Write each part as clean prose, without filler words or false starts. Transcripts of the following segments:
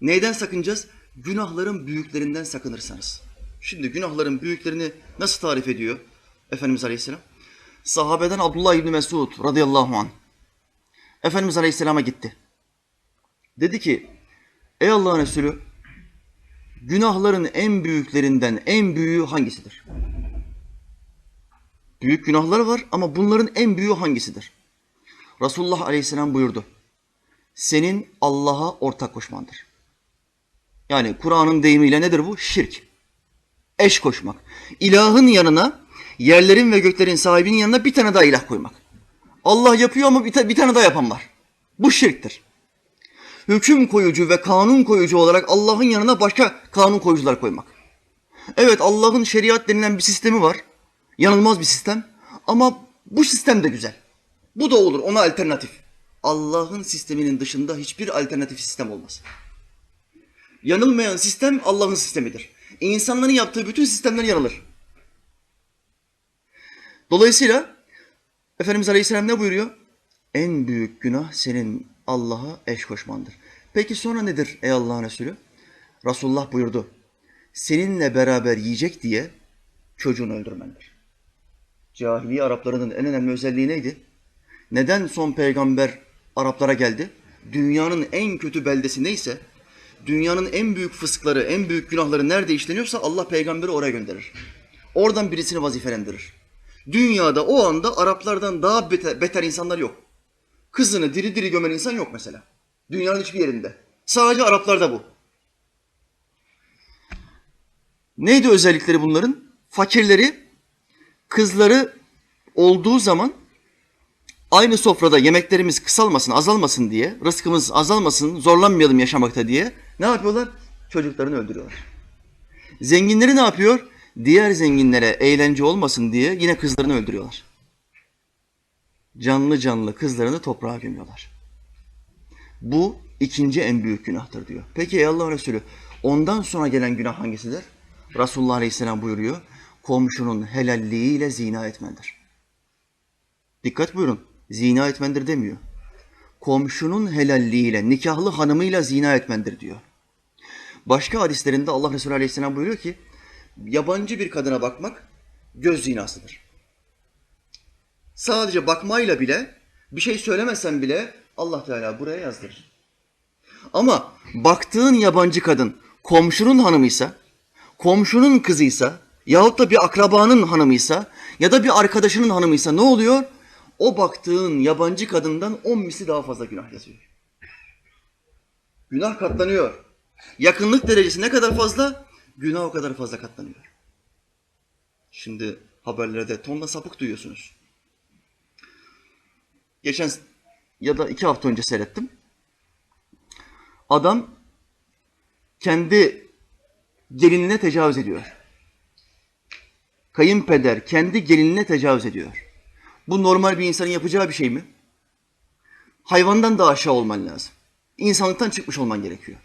Neyden sakınacağız? Günahların büyüklerinden sakınırsanız. Şimdi günahların büyüklerini nasıl tarif ediyor Efendimiz Aleyhisselam? Sahabeden Abdullah İbni Mesud radıyallahu anh Efendimiz Aleyhisselam'a gitti. Dedi ki, ey Allah'ın Resulü, günahların en büyüklerinden en büyüğü hangisidir? Büyük günahlar var ama bunların en büyüğü hangisidir? Resulullah Aleyhisselam buyurdu. Senin Allah'a ortak koşmandır. Yani Kur'an'ın deyimiyle nedir bu? Şirk. Eş koşmak. İlahın yanına, yerlerin ve göklerin sahibinin yanına bir tane daha ilah koymak. Allah yapıyor ama bir tane daha yapan var. Bu şirktir. Hüküm koyucu ve kanun koyucu olarak Allah'ın yanına başka kanun koyucular koymak. Evet, Allah'ın şeriat denilen bir sistemi var. Yanılmaz bir sistem. Ama bu sistem de güzel. Bu da olur, ona alternatif. Allah'ın sisteminin dışında hiçbir alternatif sistem olmaz. Yanılmayan sistem Allah'ın sistemidir. İnsanların yaptığı bütün sistemler yanılır. Dolayısıyla Efendimiz Aleyhisselam ne buyuruyor? En büyük günah senin Allah'a eş koşmandır. Peki sonra nedir ey Allah'ın Resulü? Resulullah buyurdu. Seninle beraber yiyecek diye çocuğunu öldürmendir. Cahiliye Araplarının en önemli özelliği neydi? Neden son peygamber Araplara geldi? Dünyanın en kötü beldesi neyse, dünyanın en büyük fıskları, en büyük günahları nerede işleniyorsa Allah peygamberi oraya gönderir. Oradan birisini vazifelendirir. Dünyada o anda Araplardan daha beter insanlar yok. Kızını diri diri gömen insan yok mesela. Dünyanın hiçbir yerinde. Sadece Araplarda bu. Neydi özellikleri bunların? Fakirleri, kızları olduğu zaman aynı sofrada yemeklerimiz kısalmasın, azalmasın diye, rızkımız azalmasın, zorlanmayalım yaşamakta diye ne yapıyorlar? Çocuklarını öldürüyorlar. Zenginleri ne yapıyor? Diğer zenginlere eğlence olmasın diye yine kızlarını öldürüyorlar. Canlı canlı kızlarını toprağa gömüyorlar. Bu ikinci en büyük günahtır diyor. Peki ey Allah Resulü, ondan sonra gelen günah hangisidir? Resulullah Aleyhisselam buyuruyor. Komşunun helalliğiyle zina etmendir. Dikkat buyurun. Zina etmendir demiyor. Komşunun helalliğiyle, nikahlı hanımıyla zina etmendir diyor. Başka hadislerinde Allah Resulü Aleyhisselam buyuruyor ki, yabancı bir kadına bakmak göz zinasıdır. Sadece bakmayla bile, bir şey söylemesen bile Allah Teala buraya yazdırır. Ama baktığın yabancı kadın komşunun hanımıysa, komşunun kızıysa yahut da bir akrabanın hanımıysa ya da bir arkadaşının hanımıysa ne oluyor? O baktığın yabancı kadından 10 misli daha fazla günah yazıyor. Günah katlanıyor. Yakınlık derecesi ne kadar fazla? Günah o kadar fazla katlanıyor. Şimdi haberlerde tonla sapık duyuyorsunuz. Geçen ya da 2 hafta önce seyrettim. Adam kendi gelinine tecavüz ediyor. Kayınpeder kendi gelinine tecavüz ediyor. Bu normal bir insanın yapacağı bir şey mi? Hayvandan daha aşağı olman lazım. İnsanlıktan çıkmış olman gerekiyor.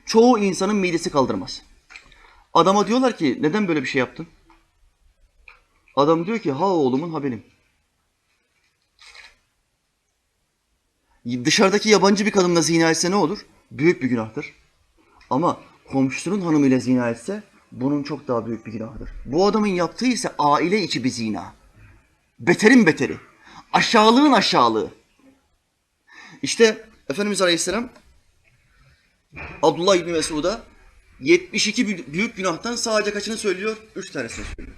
Çoğu insanın midesi kaldırmaz. Adama diyorlar ki neden böyle bir şey yaptın? Adam diyor ki ha oğlumun ha benim. Dışarıdaki yabancı bir kadınla zina etse ne olur? Büyük bir günahtır. Ama komşusunun hanımıyla zina etse bunun çok daha büyük bir günahıdır. Bu adamın yaptığı ise aile içi bir zina. Beterin beteri. Aşağılığın aşağılığı. İşte Efendimiz Aleyhisselam Abdullah İbni Mesud'a 72 büyük günahtan sadece kaçını söylüyor? 3 tanesini söylüyor.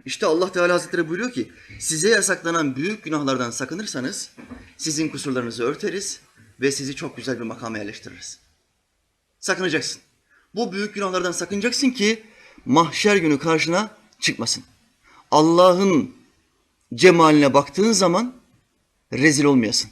İşte Allah Teala Hazretleri buyuruyor ki size yasaklanan büyük günahlardan sakınırsanız sizin kusurlarınızı örteriz ve sizi çok güzel bir makama yerleştiririz. Sakınacaksın. Bu büyük günahlardan sakınacaksın ki mahşer günü karşına çıkmasın. Allah'ın cemaline baktığın zaman rezil olmayasın.